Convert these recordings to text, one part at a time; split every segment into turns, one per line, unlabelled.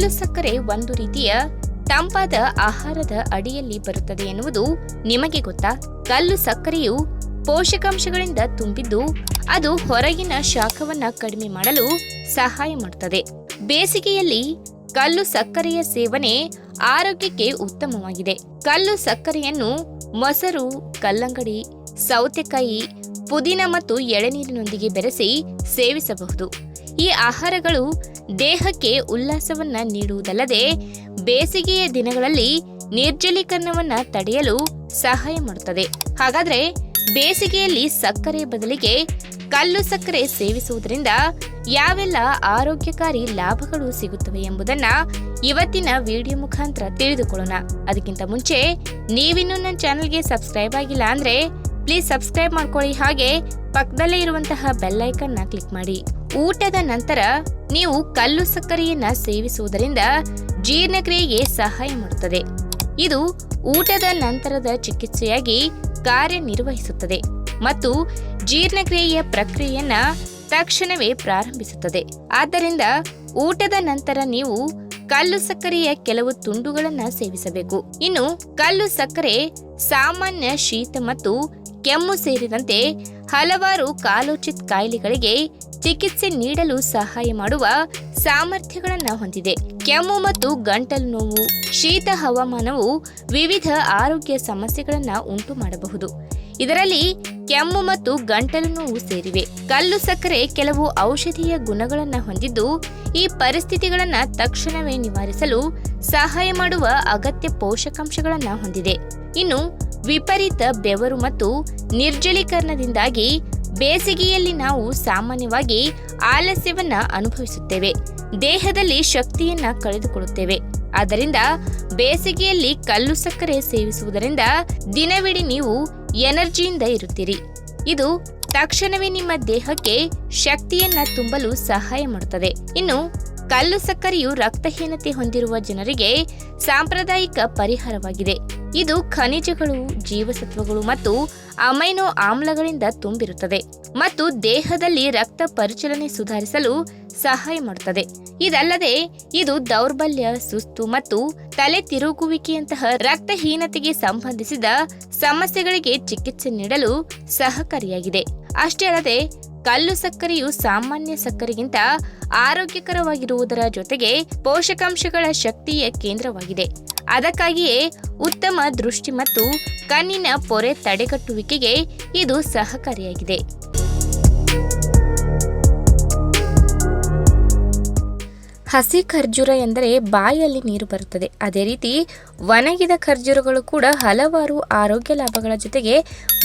ಕಲ್ಲು ಸಕ್ಕರೆ ಒಂದು ರೀತಿಯ ತಂಪಾದ ಆಹಾರದ ಅಡಿಯಲ್ಲಿ ಬರುತ್ತದೆ ಎನ್ನುವುದು ನಿಮಗೆ ಗೊತ್ತಾ? ಕಲ್ಲು ಸಕ್ಕರೆಯು ಪೋಷಕಾಂಶಗಳಿಂದ ತುಂಬಿದ್ದು ಅದು ಹೊರಗಿನ ಶಾಖವನ್ನ ಕಡಿಮೆ ಮಾಡಲು ಸಹಾಯ ಮಾಡುತ್ತದೆ. ಬೇಸಿಗೆಯಲ್ಲಿ ಕಲ್ಲು ಸಕ್ಕರೆಯ ಸೇವನೆ ಆರೋಗ್ಯಕ್ಕೆ ಉತ್ತಮವಾಗಿದೆ. ಕಲ್ಲು ಸಕ್ಕರೆಯನ್ನು ಮೊಸರು, ಕಲ್ಲಂಗಡಿ, ಸೌತೆಕಾಯಿ, ಪುದೀನ ಮತ್ತು ಎಳೆನೀರಿನೊಂದಿಗೆ ಬೆರೆಸಿ ಸೇವಿಸಬಹುದು. ಈ ಆಹಾರಗಳು ದೇಹಕ್ಕೆ ಉಲ್ಲಾಸವನ್ನ ನೀಡುವುದಲ್ಲದೆ ಬೇಸಿಗೆಯ ದಿನಗಳಲ್ಲಿ ನಿರ್ಜಲೀಕರಣವನ್ನ ತಡೆಯಲು ಸಹಾಯ ಮಾಡುತ್ತದೆ. ಹಾಗಾದ್ರೆ ಬೇಸಿಗೆಯಲ್ಲಿ ಸಕ್ಕರೆ ಬದಲಿಗೆ ಕಲ್ಲು ಸಕ್ಕರೆ ಸೇವಿಸುವುದರಿಂದ ಯಾವೆಲ್ಲ ಆರೋಗ್ಯಕಾರಿ ಲಾಭಗಳು ಸಿಗುತ್ತವೆ ಎಂಬುದನ್ನ ಇವತ್ತಿನ ವಿಡಿಯೋ ಮುಖಾಂತರ ತಿಳಿದುಕೊಳ್ಳೋಣ. ಅದಕ್ಕಿಂತ ಮುಂಚೆ ನೀವಿನ್ನೂ ನನ್ನ ಚಾನೆಲ್ಗೆ ಸಬ್ಸ್ಕ್ರೈಬ್ ಆಗಿಲ್ಲ ಅಂದ್ರೆ ಪ್ಲೀಸ್ ಸಬ್ಸ್ಕ್ರೈಬ್ ಮಾಡ್ಕೊಳ್ಳಿ, ಹಾಗೆ ಪಕ್ಕದಲ್ಲೇ ಇರುವಂತಹ ಬೆಲ್ ಐಕಾನ್ ಕ್ಲಿಕ್ ಮಾಡಿ. ಊಟದ ನಂತರ ನೀವು ಕಲ್ಲು ಸಕ್ಕರೆಯನ್ನ ಸೇವಿಸುವುದರಿಂದ ಜೀರ್ಣಕ್ರಿಯೆಗೆ ಸಹಾಯ ಮಾಡುತ್ತದೆ. ಇದು ಊಟದ ನಂತರದ ಚಿಕಿತ್ಸೆಯಾಗಿ ಕಾರ್ಯನಿರ್ವಹಿಸುತ್ತದೆ ಮತ್ತು ಜೀರ್ಣಕ್ರಿಯೆಯ ಪ್ರಕ್ರಿಯೆಯನ್ನ ತಕ್ಷಣವೇ ಪ್ರಾರಂಭಿಸುತ್ತದೆ. ಆದ್ದರಿಂದ ಊಟದ ನಂತರ ನೀವು ಕಲ್ಲು ಸಕ್ಕರೆಯ ಕೆಲವು ತುಂಡುಗಳನ್ನ ಸೇವಿಸಬೇಕು. ಇನ್ನು ಕಲ್ಲು ಸಕ್ಕರೆ ಸಾಮಾನ್ಯ ಶೀತ ಮತ್ತು ಕೆಮ್ಮು ಸೇರಿದಂತೆ ಹಲವಾರು ಕಾಲೋಚಿತ ಕಾಯಿಲೆಗಳಿಗೆ ಚಿಕಿತ್ಸೆ ನೀಡಲು ಸಹಾಯ ಮಾಡುವ ಸಾಮರ್ಥ್ಯಗಳನ್ನ ಹೊಂದಿದೆ. ಕೆಮ್ಮು ಮತ್ತು ಗಂಟಲು ನೋವು, ಶೀತ ಹವಾಮಾನವು ವಿವಿಧ ಆರೋಗ್ಯ ಸಮಸ್ಯೆಗಳನ್ನ ಉಂಟು ಮಾಡಬಹುದು. ಇದರಲ್ಲಿ ಕೆಮ್ಮು ಮತ್ತು ಗಂಟಲು ನೋವು ಸೇರಿವೆ. ಕಲ್ಲು ಸಕ್ಕರೆ ಕೆಲವು ಔಷಧೀಯ ಗುಣಗಳನ್ನ ಹೊಂದಿದ್ದು ಈ ಪರಿಸ್ಥಿತಿಗಳನ್ನ ತಕ್ಷಣವೇ ನಿವಾರಿಸಲು ಸಹಾಯ ಮಾಡುವ ಅಗತ್ಯ ಪೋಷಕಾಂಶಗಳನ್ನ ಹೊಂದಿದೆ. ಇನ್ನು ವಿಪರೀತ ಬೆವರು ಮತ್ತು ನಿರ್ಜಲೀಕರಣದಿಂದಾಗಿ ಬೇಸಿಗೆಯಲ್ಲಿ ನಾವು ಸಾಮಾನ್ಯವಾಗಿ ಆಲಸ್ಯವನ್ನ ಅನುಭವಿಸುತ್ತೇವೆ, ದೇಹದಲ್ಲಿ ಶಕ್ತಿಯನ್ನ ಕಳೆದುಕೊಳ್ಳುತ್ತೇವೆ. ಆದ್ದರಿಂದ ಬೇಸಿಗೆಯಲ್ಲಿ ಕಲ್ಲು ಸಕ್ಕರೆ ಸೇವಿಸುವುದರಿಂದ ದಿನವಿಡೀ ನೀವು ಎನರ್ಜಿಯಿಂದ ಇರುತ್ತೀರಿ. ಇದು ತಕ್ಷಣವೇ ನಿಮ್ಮ ದೇಹಕ್ಕೆ ಶಕ್ತಿಯನ್ನ ತುಂಬಲು ಸಹಾಯ ಮಾಡುತ್ತದೆ. ಇನ್ನು ಕಲ್ಲು ಸಕ್ಕರೆಯು ರಕ್ತಹೀನತೆ ಹೊಂದಿರುವ ಜನರಿಗೆ ಸಾಂಪ್ರದಾಯಿಕ ಪರಿಹಾರವಾಗಿದೆ. ಇದು ಖನಿಜಗಳು, ಜೀವಸತ್ವಗಳು ಮತ್ತು ಅಮೈನೋ ಆಮ್ಲಗಳಿಂದ ತುಂಬಿರುತ್ತದೆ ಮತ್ತು ದೇಹದಲ್ಲಿ ರಕ್ತ ಪರಿಚಲನೆ ಸುಧಾರಿಸಲು ಸಹಾಯ ಮಾಡುತ್ತದೆ. ಇದಲ್ಲದೆ ಇದು ದೌರ್ಬಲ್ಯ, ಸುಸ್ತು ಮತ್ತು ತಲೆ ತಿರುಗುವಿಕೆಯಂತಹ ರಕ್ತಹೀನತೆಗೆ ಸಂಬಂಧಿಸಿದ ಸಮಸ್ಯೆಗಳಿಗೆ ಚಿಕಿತ್ಸೆ ನೀಡಲು ಸಹಕಾರಿಯಾಗಿದೆ. ಅಷ್ಟೇ ಅಲ್ಲದೆ ಕಲ್ಲು ಸಕ್ಕರೆಯು ಸಾಮಾನ್ಯ ಸಕ್ಕರೆಗಿಂತ ಆರೋಗ್ಯಕರವಾಗಿರುವುದರ ಜೊತೆಗೆ ಪೋಷಕಾಂಶಗಳ ಶಕ್ತಿಯ ಕೇಂದ್ರವಾಗಿದೆ. ಅದಕ್ಕಾಗಿಯೇ ಉತ್ತಮ ದೃಷ್ಟಿ ಮತ್ತು ಕಣ್ಣಿನ ಪೊರೆ ತಡೆಗಟ್ಟುವಿಕೆಗೆ ಇದು ಸಹಕಾರಿಯಾಗಿದೆ. ಹಸಿ ಖರ್ಜೂರ ಎಂದರೆ ಬಾಯಲ್ಲಿ ನೀರು ಬರುತ್ತದೆ. ಅದೇ ರೀತಿ ಒಣಗಿದ ಖರ್ಜೂರಗಳು ಕೂಡ ಹಲವಾರು ಆರೋಗ್ಯ ಲಾಭಗಳ ಜೊತೆಗೆ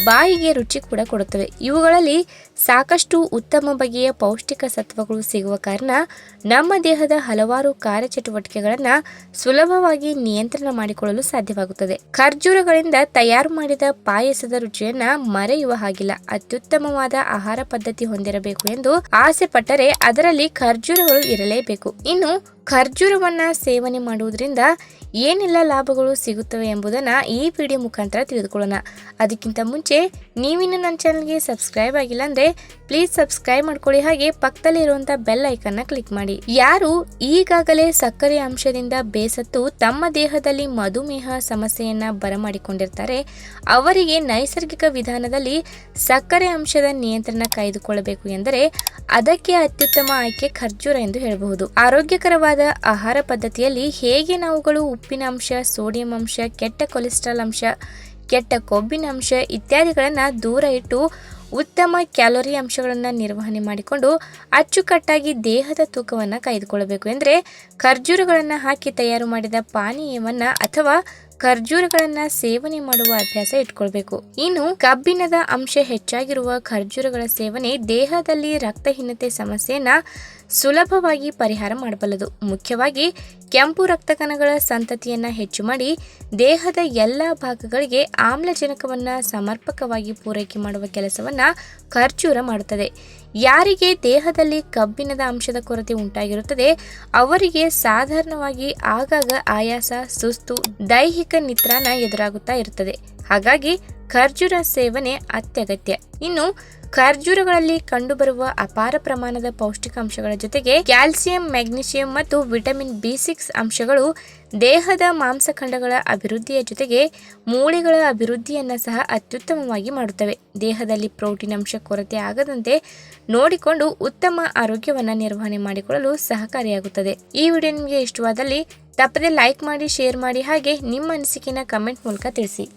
ಬಾಯಿಗೆ ರುಚಿ ಕೂಡ ಕೊಡುತ್ತವೆ. ಇವುಗಳಲ್ಲಿ ಸಾಕಷ್ಟು ಉತ್ತಮ ಬಗೆಯ ಪೌಷ್ಟಿಕ ಸತ್ವಗಳು ಸಿಗುವ ಕಾರಣ ನಮ್ಮ ದೇಹದ ಹಲವಾರು ಕಾರ್ಯಚಟುವಟಿಕೆಗಳನ್ನು ಸುಲಭವಾಗಿ ನಿಯಂತ್ರಣ ಮಾಡಿಕೊಳ್ಳಲು ಸಾಧ್ಯವಾಗುತ್ತದೆ. ಖರ್ಜೂರಗಳಿಂದ ತಯಾರು ಮಾಡಿದ ಪಾಯಸದ ರುಚಿಯನ್ನ ಮರೆಯುವ ಹಾಗಿಲ್ಲ. ಅತ್ಯುತ್ತಮವಾದ ಆಹಾರ ಪದ್ಧತಿ ಹೊಂದಿರಬೇಕು ಎಂದು ಆಸೆ ಪಟ್ಟರೆ ಅದರಲ್ಲಿ ಖರ್ಜೂರಗಳು ಇರಲೇಬೇಕು. ಇನ್ನು ಖರ್ಜೂರವನ್ನ ಸೇವನೆ ಮಾಡುವುದರಿಂದ ಏನೆಲ್ಲ ಲಾಭಗಳು ಸಿಗುತ್ತವೆ ಎಂಬುದನ್ನು ಈ ವಿಡಿಯೋ ಮುಖಾಂತರ ತಿಳಿದುಕೊಳ್ಳೋಣ. ಅದಕ್ಕಿಂತ ಮುಂಚೆ ನೀವಿನ್ನು ನನ್ನ ಚಾನಲ್ಗೆ ಸಬ್ಸ್ಕ್ರೈಬ್ ಆಗಿಲ್ಲ ಅಂದರೆ ಪ್ಲೀಸ್ ಸಬ್ಸ್ಕ್ರೈಬ್ ಮಾಡ್ಕೊಳ್ಳಿ, ಹಾಗೆ ಪಕ್ಕದಲ್ಲಿ ಇರುವಂಥ ಬೆಲ್ ಐಕನ್ನ ಕ್ಲಿಕ್ ಮಾಡಿ. ಯಾರು ಈಗಾಗಲೇ ಸಕ್ಕರೆ ಅಂಶದಿಂದ ಬೇಸತ್ತು ತಮ್ಮ ದೇಹದಲ್ಲಿ ಮಧುಮೇಹ ಸಮಸ್ಯೆಯನ್ನ ಬರಮಾಡಿಕೊಂಡಿರ್ತಾರೆ ಅವರಿಗೆ ನೈಸರ್ಗಿಕ ವಿಧಾನದಲ್ಲಿ ಸಕ್ಕರೆ ಅಂಶದ ನಿಯಂತ್ರಣ ಕಾಯ್ದುಕೊಳ್ಳಬೇಕು ಎಂದರೆ ಅದಕ್ಕೆ ಅತ್ಯುತ್ತಮ ಆಯ್ಕೆ ಖರ್ಜೂರ ಎಂದು ಹೇಳಬಹುದು. ಆರೋಗ್ಯಕರವಾದ ಆಹಾರ ಪದ್ಧತಿಯಲ್ಲಿ ಹೇಗೆ ನಾವುಗಳು ಉಪ್ಪಿನ ಅಂಶ, ಸೋಡಿಯಂ ಅಂಶ, ಕೆಟ್ಟ ಕೊಲೆಸ್ಟ್ರಾಲ್ ಅಂಶ, ಕೆಟ್ಟ ಕೊಬ್ಬಿನ ಅಂಶ ಇತ್ಯಾದಿಗಳನ್ನು ದೂರ ಇಟ್ಟು ಉತ್ತಮ ಕ್ಯಾಲೋರಿ ಅಂಶಗಳನ್ನು ನಿರ್ವಹಣೆ ಮಾಡಿಕೊಂಡು ಅಚ್ಚುಕಟ್ಟಾಗಿ ದೇಹದ ತೂಕವನ್ನು ಕಾಯ್ದುಕೊಳ್ಳಬೇಕು ಎಂದರೆ ಖರ್ಜೂರಗಳನ್ನು ಹಾಕಿ ತಯಾರು ಮಾಡಿದ ಪಾನೀಯವನ್ನು ಅಥವಾ ಖರ್ಜೂರಗಳನ್ನ ಸೇವನೆ ಮಾಡುವ ಅಭ್ಯಾಸ ಇಟ್ಕೊಳ್ಬೇಕು. ಇನ್ನು ಕಬ್ಬಿಣದ ಅಂಶ ಹೆಚ್ಚಾಗಿರುವ ಖರ್ಜೂರಗಳ ಸೇವನೆ ದೇಹದಲ್ಲಿ ರಕ್ತಹೀನತೆ ಸಮಸ್ಯೆಯನ್ನ ಸುಲಭವಾಗಿ ಪರಿಹಾರ ಮಾಡಬಲ್ಲದು. ಮುಖ್ಯವಾಗಿ ಕೆಂಪು ರಕ್ತ ಕಣಗಳ ಸಂತತಿಯನ್ನ ಹೆಚ್ಚು ಮಾಡಿ ದೇಹದ ಎಲ್ಲ ಭಾಗಗಳಿಗೆ ಆಮ್ಲಜನಕವನ್ನ ಸಮರ್ಪಕವಾಗಿ ಪೂರೈಕೆ ಮಾಡುವ ಕೆಲಸವನ್ನ ಖರ್ಜೂರ ಮಾಡುತ್ತದೆ. ಯಾರಿಗೆ ದೇಹದಲ್ಲಿ ಕಬ್ಬಿಣದ ಅಂಶದ ಕೊರತೆ ಉಂಟಾಗಿರುತ್ತದೆ ಅವರಿಗೆ ಸಾಧಾರಣವಾಗಿ ಆಗಾಗ ಆಯಾಸ, ಸುಸ್ತು, ದೈಹಿಕ ನಿತ್ರಾಣ ಎದುರಾಗುತ್ತಾ ಇರುತ್ತದೆ. ಹಾಗಾಗಿ ಖರ್ಜೂರ ಸೇವನೆ ಅತ್ಯಗತ್ಯ. ಇನ್ನು ಖರ್ಜೂರಗಳಲ್ಲಿ ಕಂಡುಬರುವ ಅಪಾರ ಪ್ರಮಾಣದ ಪೌಷ್ಟಿಕಾಂಶಗಳ ಜೊತೆಗೆ ಕ್ಯಾಲ್ಸಿಯಂ, ಮ್ಯಾಗ್ನೀಸಿಯಂ ಮತ್ತು ವಿಟಮಿನ್ B6 ಅಂಶಗಳು ದೇಹದ ಮಾಂಸಖಂಡಗಳ ಅಭಿವೃದ್ಧಿಯ ಜೊತೆಗೆ ಮೂಳೆಗಳ ಅಭಿವೃದ್ಧಿಯನ್ನು ಸಹ ಅತ್ಯುತ್ತಮವಾಗಿ ಮಾಡುತ್ತವೆ. ದೇಹದಲ್ಲಿ ಪ್ರೋಟೀನ್ ಅಂಶ ಕೊರತೆ ಆಗದಂತೆ ನೋಡಿಕೊಂಡು ಉತ್ತಮ ಆರೋಗ್ಯವನ್ನು ನಿರ್ವಹಣೆ ಮಾಡಿಕೊಳ್ಳಲು ಸಹಕಾರಿಯಾಗುತ್ತದೆ. ಈ ವಿಡಿಯೋ ನಿಮಗೆ ಇಷ್ಟವಾದಲ್ಲಿ ತಪ್ಪದೆ ಲೈಕ್ ಮಾಡಿ, ಶೇರ್ ಮಾಡಿ, ಹಾಗೆ ನಿಮ್ಮ ಅನಿಸಿಕೆನ ಕಮೆಂಟ್ ಮೂಲಕ ತಿಳಿಸಿ.